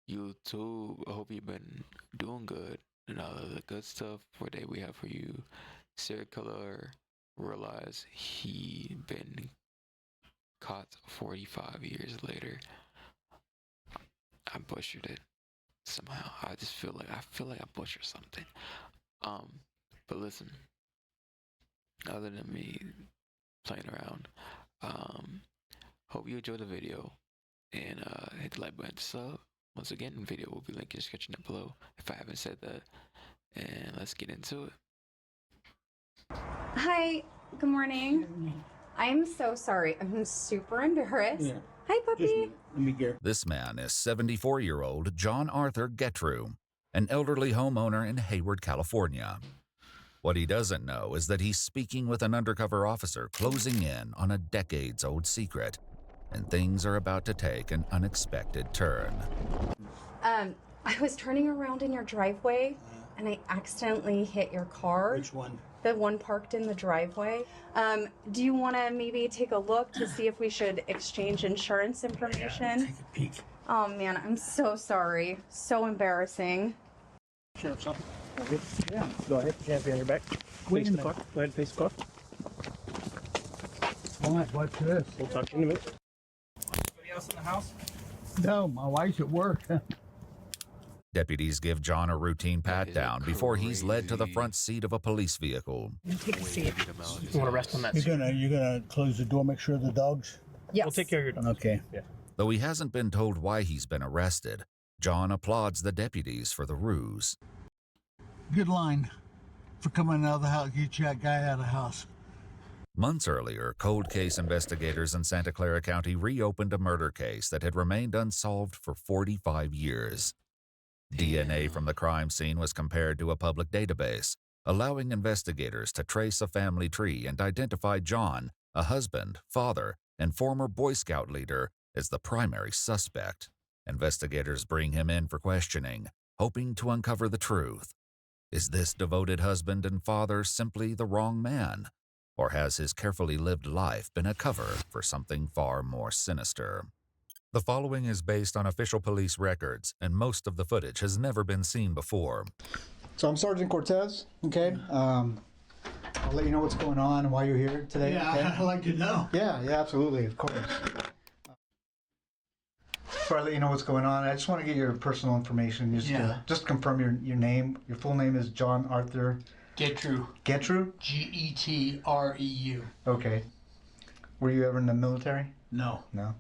You too. I hope you've been doing good and all of the good stuff for the day we have for you. Serial killer realized he been caught 45 years later. I butchered it somehow. I feel like I butchered something. Um, but listen, other than me playing around, um, hope you enjoyed the video and hit the like button, sub. Once again, the video will be linked in the description down below if I haven't said that. And let's get into it. Hi, good morning. I'm so sorry. I'm super embarrassed. Yeah. Hi, puppy. Let me get. This man is 74-year-old John Arthur Getrew, an elderly homeowner in Hayward, California. What he doesn't know is that he's speaking with an undercover officer closing in on a decades-old secret, and things are about to take an unexpected turn. I was turning around in your driveway and I accidentally hit your car. Which one? The one parked in the driveway. Do you want to maybe take a look to see if we should exchange insurance information? Take a peek. Oh man, I'm so sorry. So embarrassing. Sheriff's something. Yeah, go ahead. Hands behind your back. Face the car. Go ahead, face the car. What's this? We'll talk to you in a minute. Anybody else in the house? No, my wife's at work. Deputies give John a routine pat-down before he's led to the crazy? front seat of a police vehicle. Take a seat. You want to rest on that seat? You're gonna close the door, make sure the dogs. Yes. We'll take care of your dog. Okay. Yeah. Though he hasn't been told why he's been arrested, John applauds the deputies for the ruse. Good line for coming out of the house. Get that guy out of the house. Months earlier, cold case investigators in Santa Clara County reopened a murder case that had remained unsolved for 45 years. DNA from the crime scene was compared to a public database, allowing investigators to trace a family tree and identify John, a husband, father, and former Boy Scout leader, as the primary suspect. Investigators bring him in for questioning, hoping to uncover the truth. Is this devoted husband and father simply the wrong man? Or has his carefully lived life been a cover for something far more sinister? The following is based on official police records, and most of the footage has never been seen before. So I'm Sergeant Cortez, okay? I'll let you know what's going on and why you're here today, Yeah, okay? I'd like to know. Yeah, absolutely, of course. Before I let you know what's going on, I just want to get your personal information. Just confirm your name. Your full name is John Arthur Getrew. Getrew? Getreu. Okay. Were you ever in the military? No. No.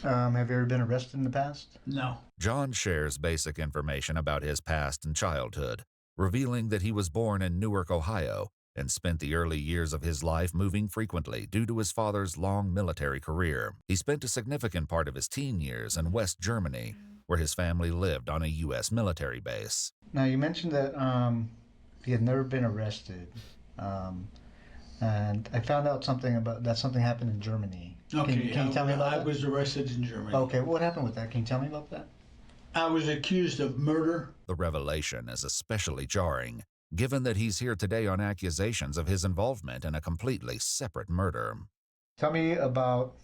Have you ever been arrested in the past? No. John shares basic information about his past and childhood, revealing that he was born in Newark, Ohio, and spent the early years of his life moving frequently due to his father's long military career. He spent a significant part of his teen years in West Germany, where his family lived on a U.S. military base. Now, you mentioned that he had never been arrested. And I found out something happened in Germany. Okay. Can you tell me about I that? was arrested in Germany. Okay, what happened with that? Can you tell me about that? I was accused of murder. The revelation is especially jarring, given that he's here today on accusations of his involvement in a completely separate murder. Tell me about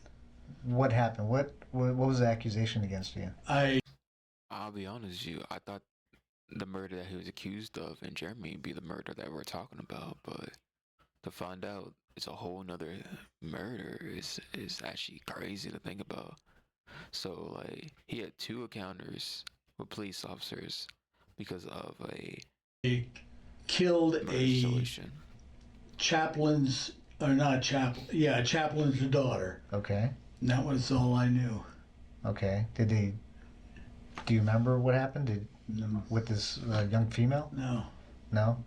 what happened. What was the accusation against you? I'll be honest with you. I thought the murder that he was accused of in Germany would be the murder that we're talking about, but to find out it's a whole nother murder is actually crazy to think about. So like he had two encounters with police officers because of a Killed murder a situation. chaplain's daughter. Okay. And that was all I knew. Okay. Do you remember what happened? No. With this young female? No. No?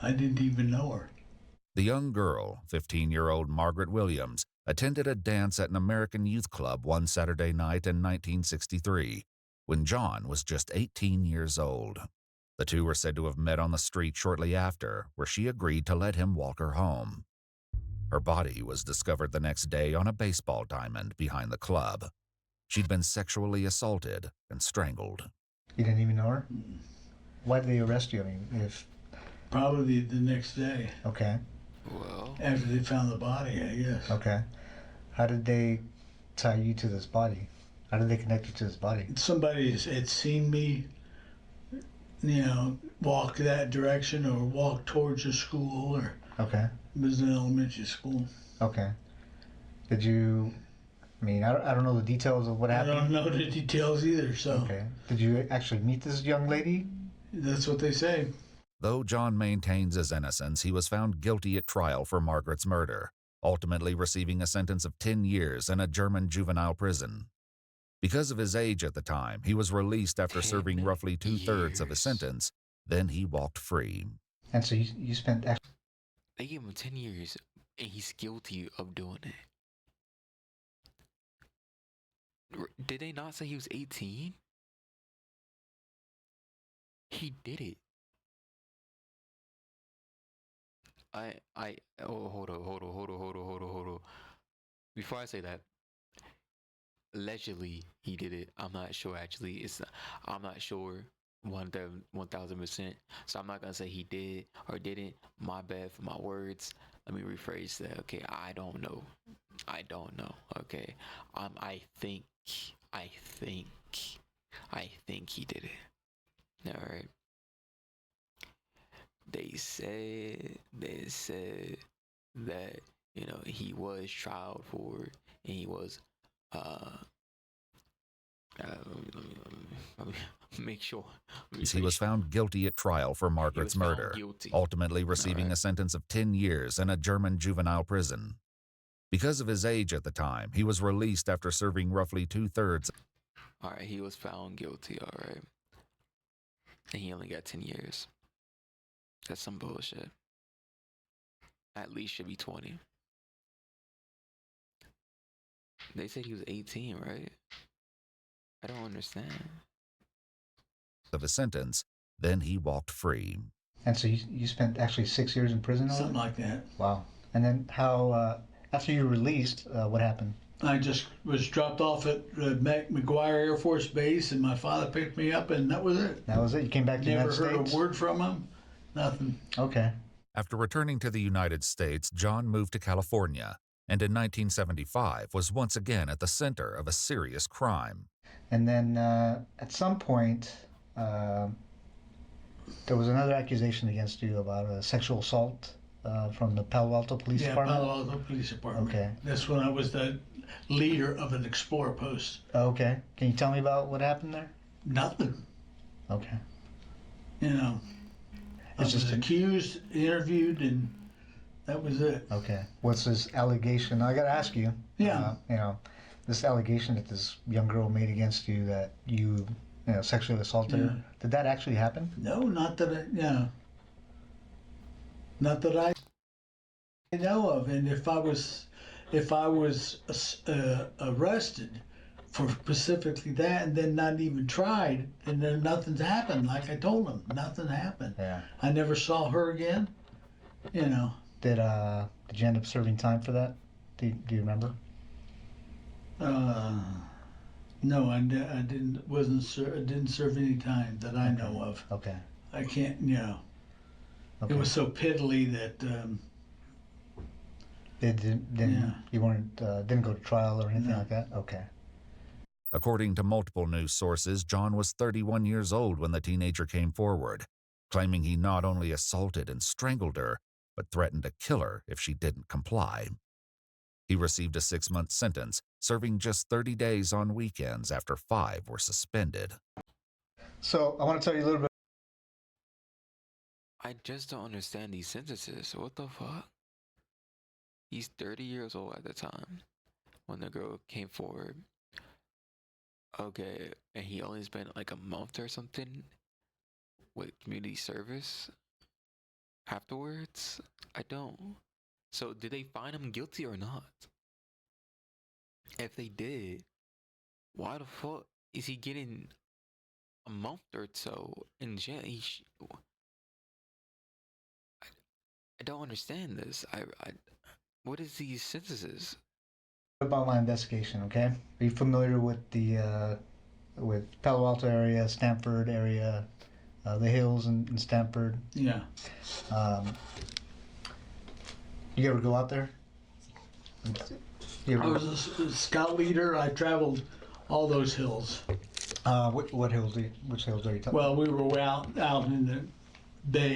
I didn't even know her. The young girl, 15-year-old Margaret Williams, attended a dance at an American youth club one Saturday night in 1963, when John was just 18 years old. The two were said to have met on the street shortly after, where she agreed to let him walk her home. Her body was discovered the next day on a baseball diamond behind the club. She'd been sexually assaulted and strangled. You didn't even know her? Why did they arrest you? I mean, if... Probably the next day. Okay. Well, After they found the body, I guess. Okay. How did they tie you to this body? How did they connect you to this body? Somebody had seen me, walk that direction or walk towards a school, or Okay. it was an elementary school. Okay. Did you? I mean, I don't know the details of what I happened. don't know the details either, so Okay. Did you actually meet this young lady? that's what they say. Though John maintains his innocence, he was found guilty at trial for Margaret's murder, ultimately receiving a sentence of 10 years in a German juvenile prison. Because of his age at the time, he was released after 10 serving roughly 2/3 of his years. sentence. Then he walked free. And so you spent They gave him 10 years, and he's guilty of doing it. Did they not say he was 18? He did it. Hold on. Before I say that, allegedly he did it. I'm not sure actually. I'm not sure 1000%. So I'm not gonna say he did or didn't. My bad for my words. Let me rephrase that. Okay, I don't know. Okay, I think he did it. All right. They said that he was tried for, and he was let me make sure. He was found guilty at trial for Margaret's murder, ultimately receiving a sentence of 10 years in a German juvenile prison. Because of his age at the time, he was released after serving roughly 2/3. All right, he was found guilty. All right, and he only got 10 years. That's some bullshit. At least should be 20. They said he was 18, right? I don't understand. Of his sentence, then he walked free. And so you spent actually 6 years in prison? Something like that. Wow. And then how, after you were released, what happened? I just was dropped off at McGuire Air Force Base, and my father picked me up, and that was it. That was it? You came back to the Never United heard States? a word from him. Nothing. Okay. After returning to the United States, John moved to California, and in 1975 was once again at the center of a serious crime. And then at some point, there was another accusation against you about a sexual assault from the Palo Alto Police Department? Palo Alto Police Department. Okay. That's when I was the leader of an Explorer post. Okay. Can you tell me about what happened there? Nothing. Okay. I was accused, interviewed, and that was it. Okay. What's this allegation? I got to ask you. Yeah. This allegation that this young girl made against you that you sexually assaulted her. Did that actually happen? No, not that I know of. And if I was arrested for specifically that, and then not even tried, and then nothing's happened. Like I told him, nothing happened. Yeah. I never saw her again. Did you end up serving time for that? Do you remember? No, I didn't. I didn't serve any time that I know of. Okay. I can't. Okay. It was so piddly that. You weren't didn't go to trial or anything No. like that? Okay. According to multiple news sources, John was 31 years old when the teenager came forward, claiming he not only assaulted and strangled her, but threatened to kill her if she didn't comply. He received a 6-month sentence, serving just 30 days on weekends after 5 were suspended. So I want to tell you a little bit. I just don't understand these sentences. What the fuck? He's 30 years old at the time when the girl came forward. Okay, and he only spent like a month or something with community service afterwards? I don't. So did they find him guilty or not? If they did, why the fuck is he getting a month or so in jail? I don't understand this. What is these sentences? About my investigation, okay? Are you familiar with the with Palo Alto area, Stanford area, the hills in Stanford? Yeah. You ever go out there? You I was a scout leader. I traveled all those hills. what hills? Which hills are you talking? Well, we were out in the Bay,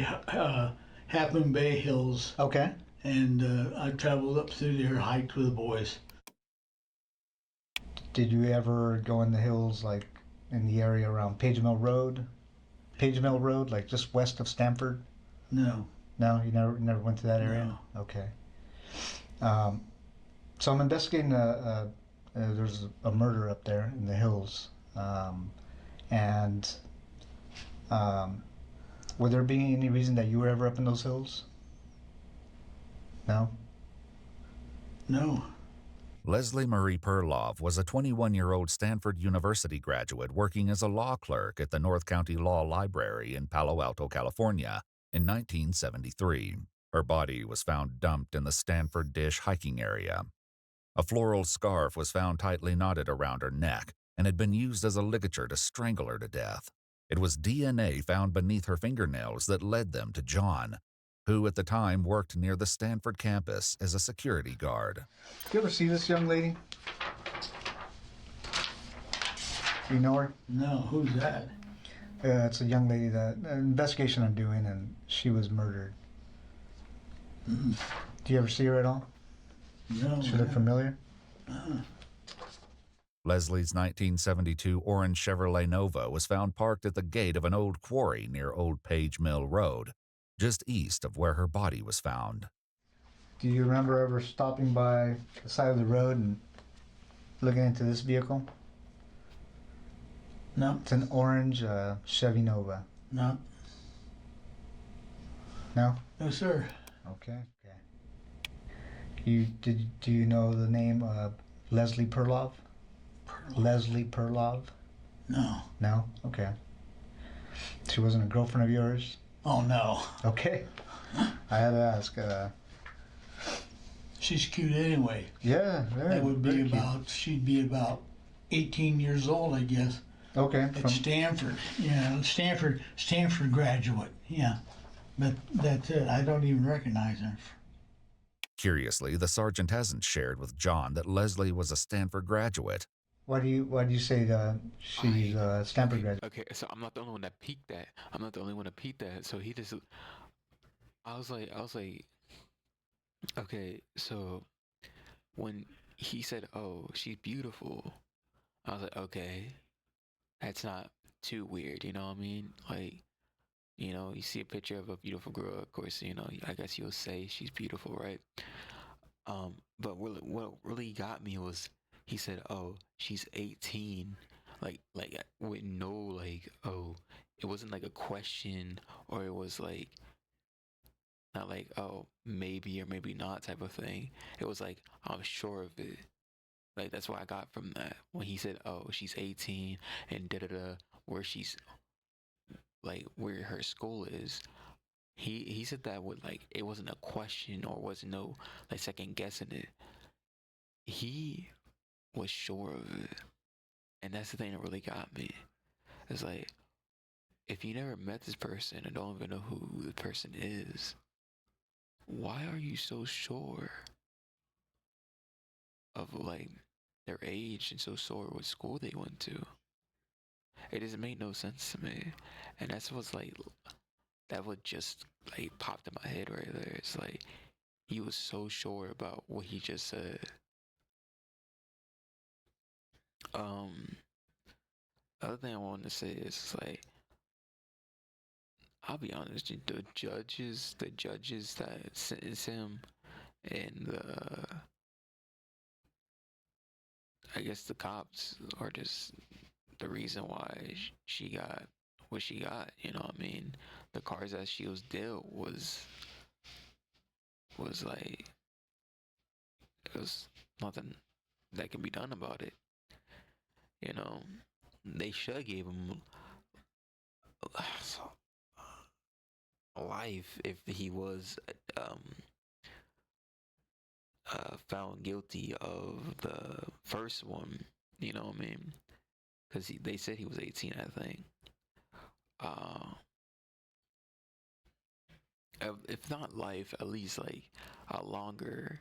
Half Moon Bay Hills, Okay. and I traveled up through there, hiked with the boys. Did you ever go in the hills, like in the area around Page Mill Road? Page Mill Road, like just west of Stamford? No, No, you never went to that area. no. Okay. Um, so I'm investigating. There's a murder up there in the hills, and would there be any reason that you were ever up in those hills? No. No. Leslie Marie Perlov was a 21-year-old Stanford University graduate working as a law clerk at the North County Law Library in Palo Alto, California in 1973. Her body was found dumped in the Stanford Dish hiking area. A floral scarf was found tightly knotted around her neck and had been used as a ligature to strangle her to death. It was DNA found beneath her fingernails that led them to John, who at the time worked near the Stanford campus as a security guard. You ever see this young lady? You know her? No, who's that? It's a young lady that an investigation I'm doing, and she was murdered. Mm. Do you ever see her at all? No. She look familiar? Leslie's 1972 orange Chevrolet Nova was found parked at the gate of an old quarry near Old Page Mill Road, just east of where her body was found. Do you remember ever stopping by the side of the road and looking into this vehicle? No. It's an orange Chevy Nova. No. No? No, sir. Okay. Do you know the name Leslie Perlov? Leslie Perlov? No. No? Okay. She wasn't a girlfriend of yours? Oh, no. Okay. I had to ask. She's cute anyway. Yeah, very. That would be very cute. she'd be about 18 years old, I guess. Okay. At Stanford. Yeah, Stanford graduate. Yeah. But that's it. I don't even recognize her. Curiously, the sergeant hasn't shared with John that Leslie was a Stanford graduate. Why do you say that she's a Stanford graduate? Okay, so I'm not the only one that peeked that. So he just, I was like, okay, so when he said, "Oh, she's beautiful," I was like, okay, that's not too weird, you know what I mean? Like, you see a picture of a beautiful girl, of course, I guess you'll say she's beautiful, right? But what really got me was he said, "Oh, she's 18," like with no oh, it wasn't like a question, or it was like not like, oh, maybe or maybe not type of thing. It was like, I'm sure of it. Like that's what I got from that when he said, "Oh, she's 18 and da da da," where she's like where her school is. He said that with like it wasn't a question or was no like second guessing it. He was sure of it, and that's the thing that really got me. It's like if you never met this person and don't even know who the person is, why are you so sure of like their age and so sure what school they went to? It doesn't make no sense to me, and that's what's like that would just like popped in my head right there. It's like he was so sure about what he just said. Other thing I wanted to say is like I'll be honest, the judges that sentenced him, and I guess the cops are just the reason why she got what she got. You know what I mean? The cards that she was dealt was like it was nothing that can be done about it. You know, they should have gave him life if he was found guilty of the first one. You know what I mean? Because they said he was 18, I think. If not life, at least like a longer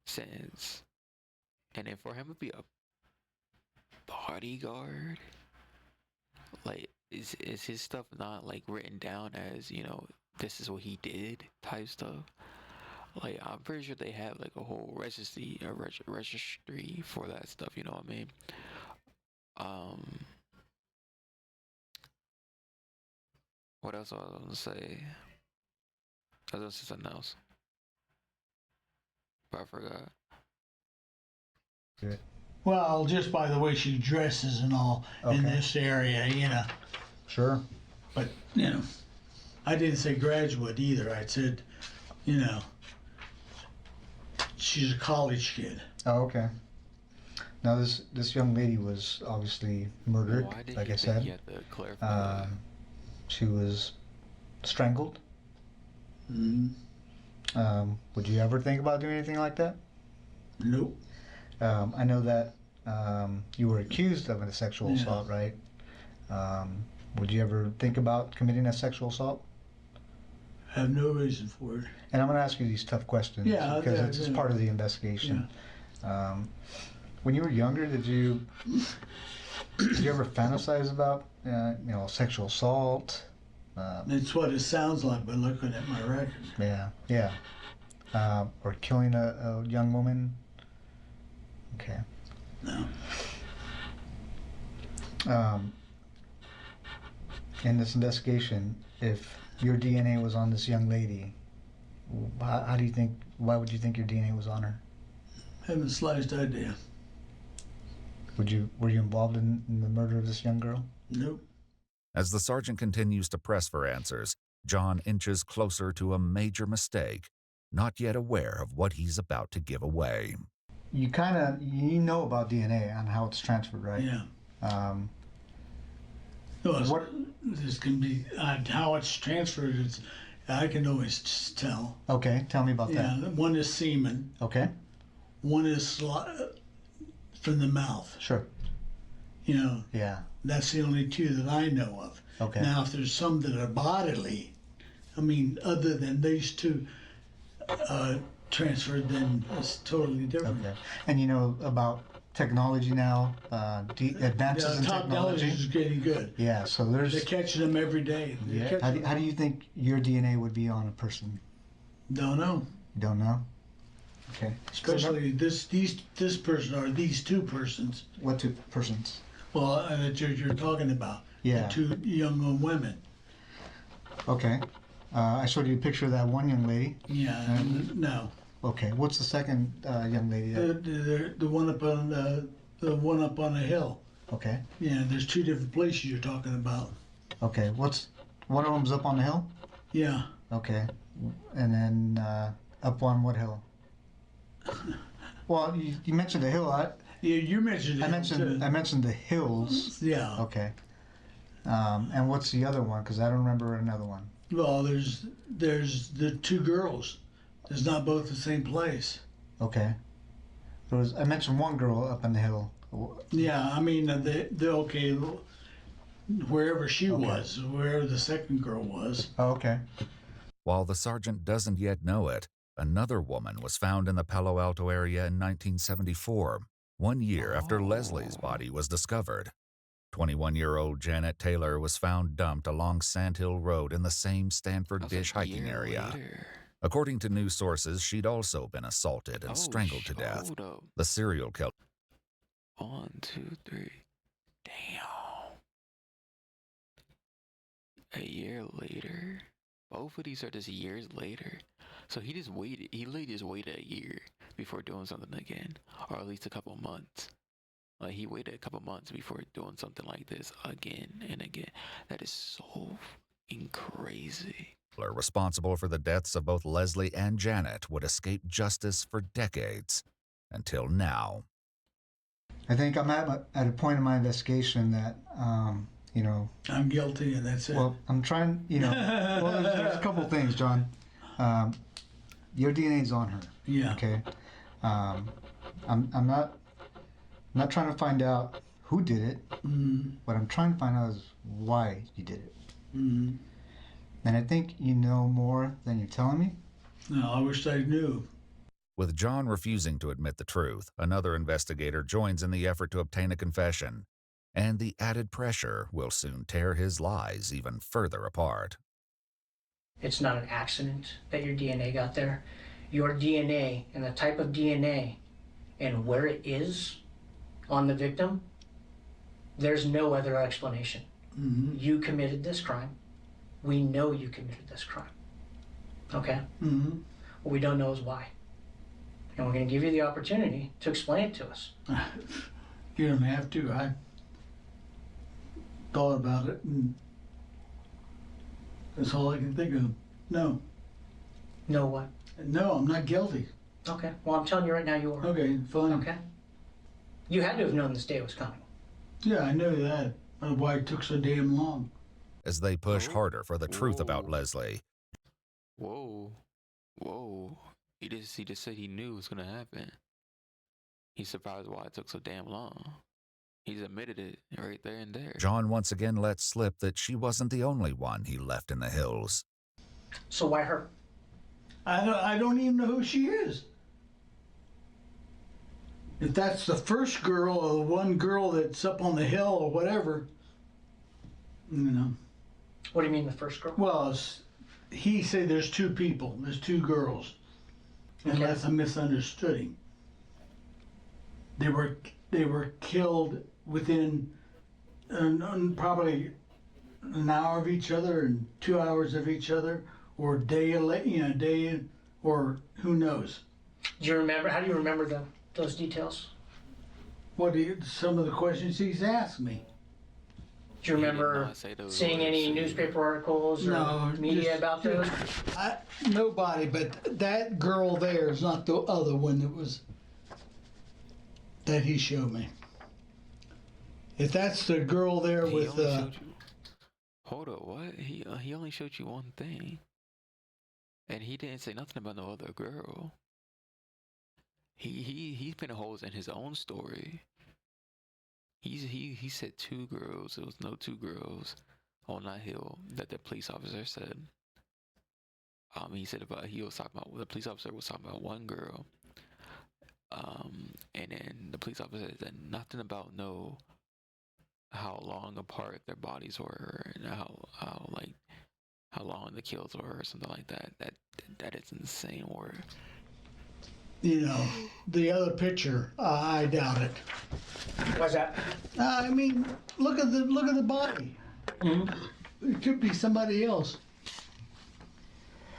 sentence. And then for him to be a bodyguard, like, is his stuff not like written down as, you know, this is what he did type stuff? Like, I'm pretty sure they have like a whole registry for that stuff. You know what I mean? What else was I gonna say? I was gonna say something else, but I forgot. Good. Well, just by the way she dresses and all in Okay. this area, you know. Sure. But, you know, I didn't say graduate either. I said, you know, she's a college kid. Oh, okay. Now this young lady was obviously murdered, Why did like you I think said. you had to clarify that? She was strangled. Mm, Would you ever think about doing anything like that? nope. I know that you were accused of a sexual Yeah. assault, right? Would you ever think about committing a sexual assault? Have no reason for it. And I'm going to ask you these tough questions Yeah, because yeah, it's yeah. part of the investigation. When you were younger, did you ever fantasize about you know, sexual assault? That's what it sounds like by looking at my record. Yeah. Or killing a young woman? Okay. No. In this investigation, if your DNA was on this young lady, how do you think? Why would you think your DNA was on her? Haven't the slightest idea. Were you involved in the murder of this young girl? Nope. As the sergeant continues to press for answers, John inches closer to a major mistake, not yet aware of what he's about to give away. You know about DNA and how it's transferred, right? Yeah. What- What this can be how it's transferred. I can always just tell. Okay, tell me about Yeah, that. one is semen. Okay, One is from the mouth. sure. You know, Yeah. that's the only two that I know of. Okay. Now, if there's some that are bodily, I mean, other than these two transferred, then it's totally different. Okay. And you know about technology now, advances in Technology technology. is getting good. Yeah. So there's. They're catching them every day. They're Yeah. catching How do you think your DNA would be on a person? Don't know. You don't know. Okay. Especially this person or these two persons. What two persons? Well, that you're talking about. Yeah. The two young women. Okay. I showed you a picture of that one young lady. Yeah. No. Okay. What's the second young lady? The one up on the one up on the hill. Okay. Yeah. There's two different places you're talking about. Okay. One of them's up on the hill? Yeah. Okay. And then up on what hill? Well, you mentioned the hill. Yeah. You mentioned. I mentioned the hills. Yeah. Okay. And what's the other one? Because I don't remember another one. Well, there's the two girls. It's not both the same place. Okay. I mentioned one girl up on the hill. Yeah. I mean, the okay. Wherever she Okay. was, wherever the second girl was. Oh, okay. While the sergeant doesn't yet know it, another woman was found in the Palo Alto area in 1974, 1 year after Leslie's body was discovered. 21-year-old Janet Taylor was found dumped along Sandhill Road in the same Stanford That was Dish a hiking year area. later. According to news sources, she'd also been assaulted and Oh, strangled to death. hold up. The serial killer 1, 2, 3. Damn. A year later. Both of these are just years later. So he just waited. He literally just waited a year before doing something again, or at least a couple months. Like he waited a couple months before doing something like this again and again. That is so fucking crazy. responsible for the deaths of both Leslie and Janet would escape justice for decades, until now. I think I'm at a point in my investigation that, you know, I'm guilty, and that's it. well, I'm trying, you know, well, there's a couple of things, John. Your DNA's on her. Yeah. Okay. I'm not trying to find out who did it. Mm-hmm. What I'm trying to find out is why you did it. Mm-hmm. And I think you know more than you're telling me. No, I wish I knew. With John refusing to admit the truth, another investigator joins in the effort to obtain a confession, and the added pressure will soon tear his lies even further apart. It's not an accident that your DNA got there. Your DNA and the type of DNA and where it is on the victim, there's no other explanation. Mm-hmm. You committed this crime. We know you committed this crime. Okay? Mm-hmm. What we don't know is why. And we're going to give you the opportunity to explain it to us. You don't have to. I thought about it, and that's all I can think of. No. Know what? No, I'm not guilty. Okay. Well, I'm telling you right now you are. Okay, fine. Okay? You had to have known this day was coming. Yeah, I know that. Why it took so damn long. As they push harder for the truth about Leslie, Whoa. He just said he knew it was gonna happen. He's surprised why it took so damn long. He's admitted it right there and there. John once again lets slip that she wasn't the only one he left in the hills. So why her? I don't even know who she is. If that's the first girl or the one girl that's up on the hill or whatever, you know. What do you mean the first girl? Well, he said there's two people. There's two girls. Unless I misunderstood him. They were killed within probably an hour of each other and 2 hours of each other, or day, or who knows. Do you remember? How do you remember those details? Some of the questions he's asked me. Do you remember seeing any newspaper articles or media about those? Nobody, but that girl there is not the other one that he showed me. If that's the girl there with Hold up, what? He only showed you one thing. And he didn't say nothing about no other girl. He's been holes in his own story. He said two girls. There was no two girls on that hill that the police officer said. He said the police officer was talking about one girl. And then the police officer said nothing about how long apart their bodies were and how long the kills were or something like that. That is insane word. You know, the other picture, I doubt it. Why's that? I mean, look at the body. Mm-hmm. It could be somebody else.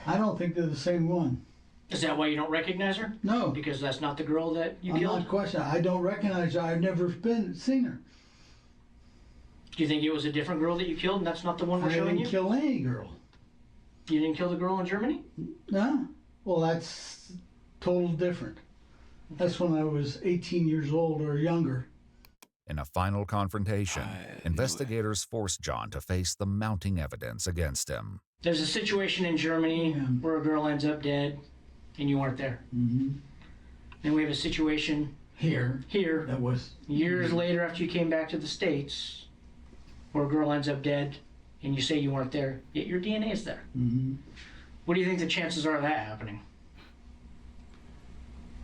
I don't think they're the same one. Is that why you don't recognize her? No. Because that's not the girl that you I'm killed? not questioning. I don't recognize her. I've never seen her. Do you think it was a different girl that you killed and that's not the one we're I showing didn't you? kill any girl. You didn't kill the girl in Germany? No. Well, that's total different. That's when I was 18 years old or younger. In a final confrontation, investigators force John to face the mounting evidence against him. There's a situation in Germany where a girl ends up dead and you weren't there. Mm-hmm. Then we have a situation Here. That was years later after you came back to the States where a girl ends up dead and you say you weren't there, yet your DNA is there. Mm-hmm. What do you think the chances are of that happening?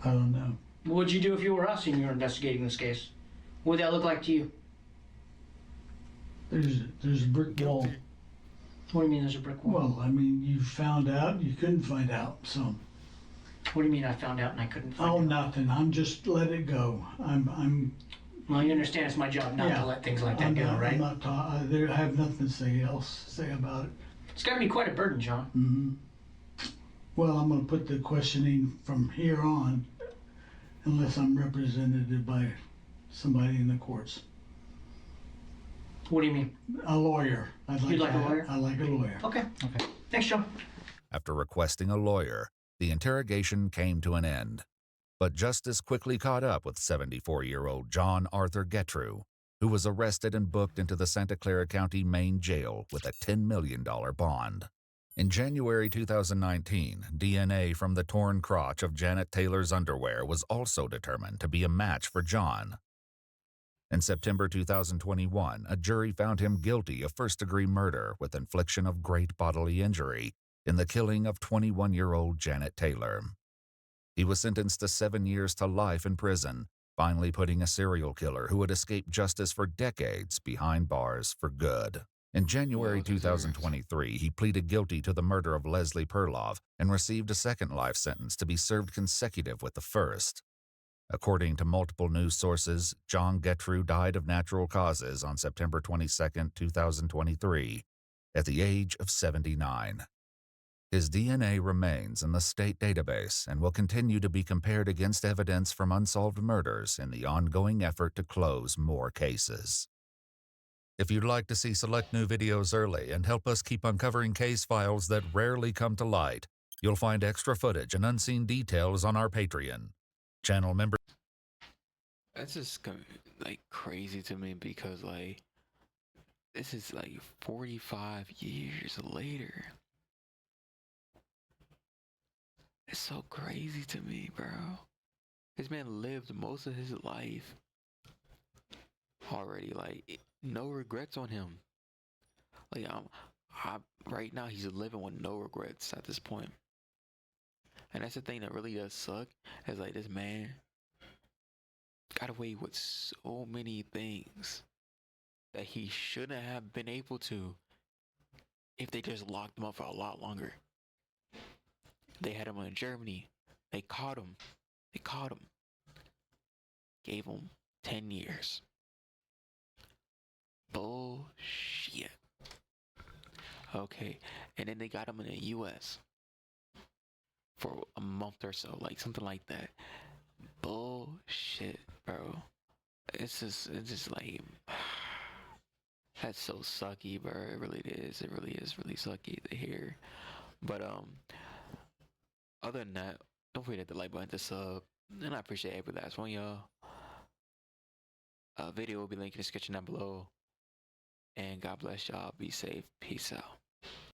I don't know. What would you do if you were us and you were investigating this case? What would that look like to you? There's a brick wall. What do you mean there's a brick wall? Well, I mean, you found out, you couldn't find out, so. What do you mean I found out and I couldn't find Oh, out? nothing. I'm just let it go. Well, you understand it's my job not to let things like that go, right? I have nothing to say about it. It's got to be quite a burden, John. Mm-hmm. Well, I'm going to put the questioning from here on, unless I'm represented by somebody in the courts. What do you mean? A lawyer. You'd like a lawyer? I like a lawyer. Okay. Thanks, John. After requesting a lawyer, the interrogation came to an end. But justice quickly caught up with 74-year-old John Arthur Getrew, who was arrested and booked into the Santa Clara County Main Jail with a $10 million bond. In January 2019, DNA from the torn crotch of Janet Taylor's underwear was also determined to be a match for John. In September 2021, a jury found him guilty of first-degree murder with infliction of great bodily injury in the killing of 21-year-old Janet Taylor. He was sentenced to 7 years to life in prison, finally putting a serial killer who had escaped justice for decades behind bars for good. In January Well deserved. 2023, he pleaded guilty to the murder of Leslie Perloff and received a second life sentence to be served consecutive with the first. According to multiple news sources, John Gettru died of natural causes on September 22, 2023, at the age of 79. His DNA remains in the state database and will continue to be compared against evidence from unsolved murders in the ongoing effort to close more cases. If you'd like to see select new videos early and help us keep uncovering case files that rarely come to light, you'll find extra footage and unseen details on our Patreon. Channel members. That's just like crazy to me because like this is like 45 years later. It's so crazy to me, bro. This man lived most of his life already, like no regrets on him. Like right now he's living with no regrets at this point. And that's the thing that really does suck, is like this man got away with so many things that he shouldn't have been able to if they just locked him up for a lot longer. They had him in Germany. They caught him. Gave him 10 years. Bullshit. Okay, and then they got him in the US for a month or so, like something like that. Bullshit, bro. It's just like that's so sucky, bro. It really is. It really is really sucky to hear. But other than that, don't forget the like button to sub, and I appreciate every last one, y'all. Video will be linked in the description down below. And God bless y'all. Be safe. Peace out.